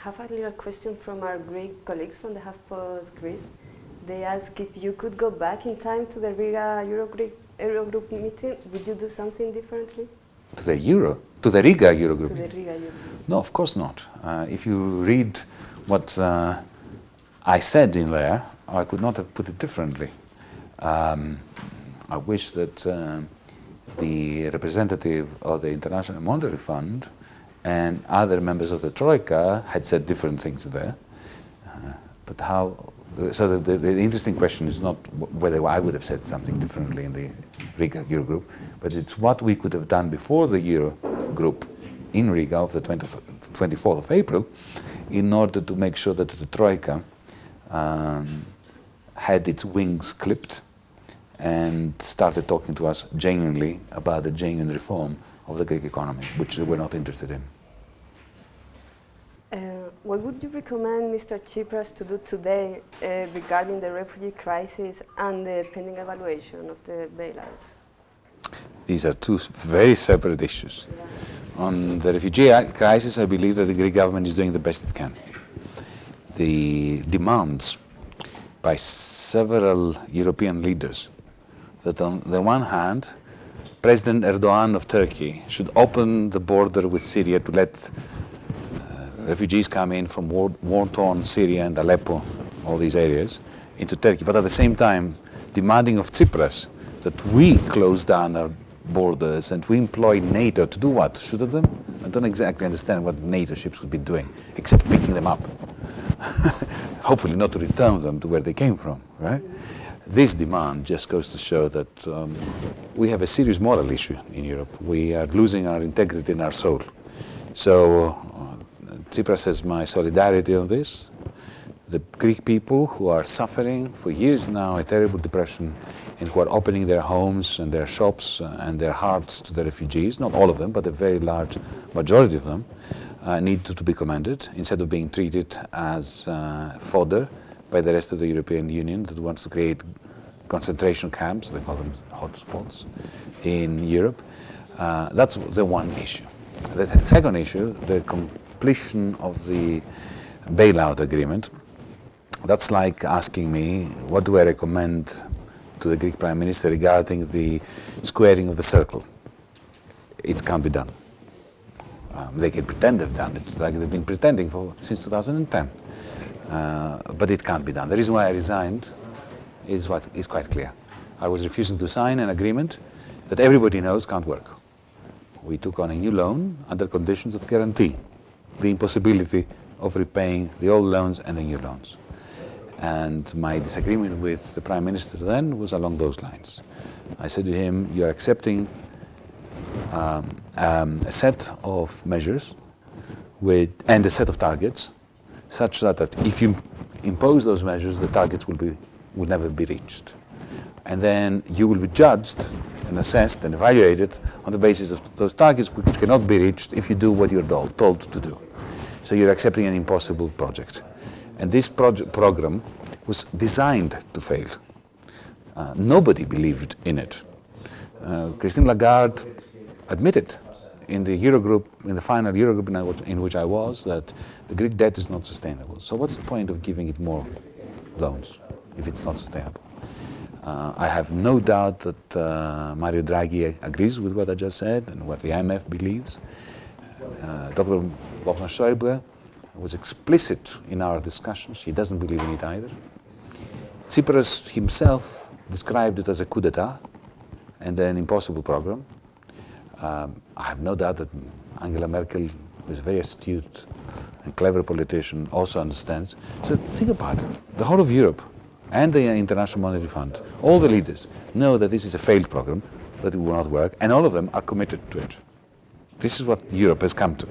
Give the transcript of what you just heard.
have a little question from our Greek colleagues from the HuffPost Greece. They ask if you could go back in time to the Riga Eurogroup meeting, would you do something differently? To the Riga Eurogroup? To the Riga Eurogroup. No, of course not. If you read what I said in there, I could not have put it differently. I wish that the representative of the International Monetary Fund and other members of the Troika had said different things there. But how? So the interesting question is not whether I would have said something differently in the Riga Eurogroup, but it's what we could have done before the Eurogroup in Riga of the 24th of April in order to make sure that the Troika had its wings clipped and started talking to us genuinely about the genuine reform of the Greek economy, which we're not interested in. What would you recommend Mr. Tsipras to do today regarding the refugee crisis and the pending evaluation of the bailout? These are two very separate issues. Yeah. On the refugee crisis, I believe that the Greek government is doing the best it can. The demands by several European leaders that on the one hand, President Erdogan of Turkey should open the border with Syria to let refugees come in from war-torn Syria and Aleppo, all these areas, into Turkey, but at the same time demanding of Tsipras that we close down our borders and we employ NATO to do what? To shoot at them? I don't exactly understand what NATO ships would be doing, except picking them up. Hopefully not to return them to where they came from, right? This demand just goes to show that we have a serious moral issue in Europe. We are losing our integrity and our soul. So Tsipras has my solidarity on this. The Greek people who are suffering for years now a terrible depression and who are opening their homes and their shops and their hearts to the refugees, not all of them, but a very large majority of them, need to be commended instead of being treated as fodder by the rest of the European Union that wants to create concentration camps, they call them hotspots, in Europe. That's the one issue. The second issue, the completion of the bailout agreement, that's like asking me, what do I recommend to the Greek Prime Minister regarding the squaring of the circle? It can't be done. They can pretend they've done it, like they've been pretending since 2010. But it can't be done. The reason why I resigned is quite clear. I was refusing to sign an agreement that everybody knows can't work. We took on a new loan under conditions that guarantee the impossibility of repaying the old loans and the new loans. And my disagreement with the Prime Minister then was along those lines. I said to him, you're accepting a set of measures and a set of targets such that if you impose those measures, the targets will never be reached. And then you will be judged and assessed and evaluated on the basis of those targets which cannot be reached if you do what you're told to do. So you're accepting an impossible project. And this program was designed to fail. Nobody believed in it. Christine Lagarde admitted in the Eurogroup, in the final Eurogroup in which I was, that the Greek debt is not sustainable. So what's the point of giving it more loans if it's not sustainable? I have no doubt that Mario Draghi agrees with what I just said and what the IMF believes. Dr. Wolfgang Schäuble was explicit in our discussions. He doesn't believe in it either. Tsipras himself described it as a coup d'etat and an impossible program. I have no doubt that Angela Merkel, who is a very astute and clever politician, also understands. So think about it. The whole of Europe and the International Monetary Fund, all the leaders know that this is a failed program, that it will not work, and all of them are committed to it. This is what Europe has come to.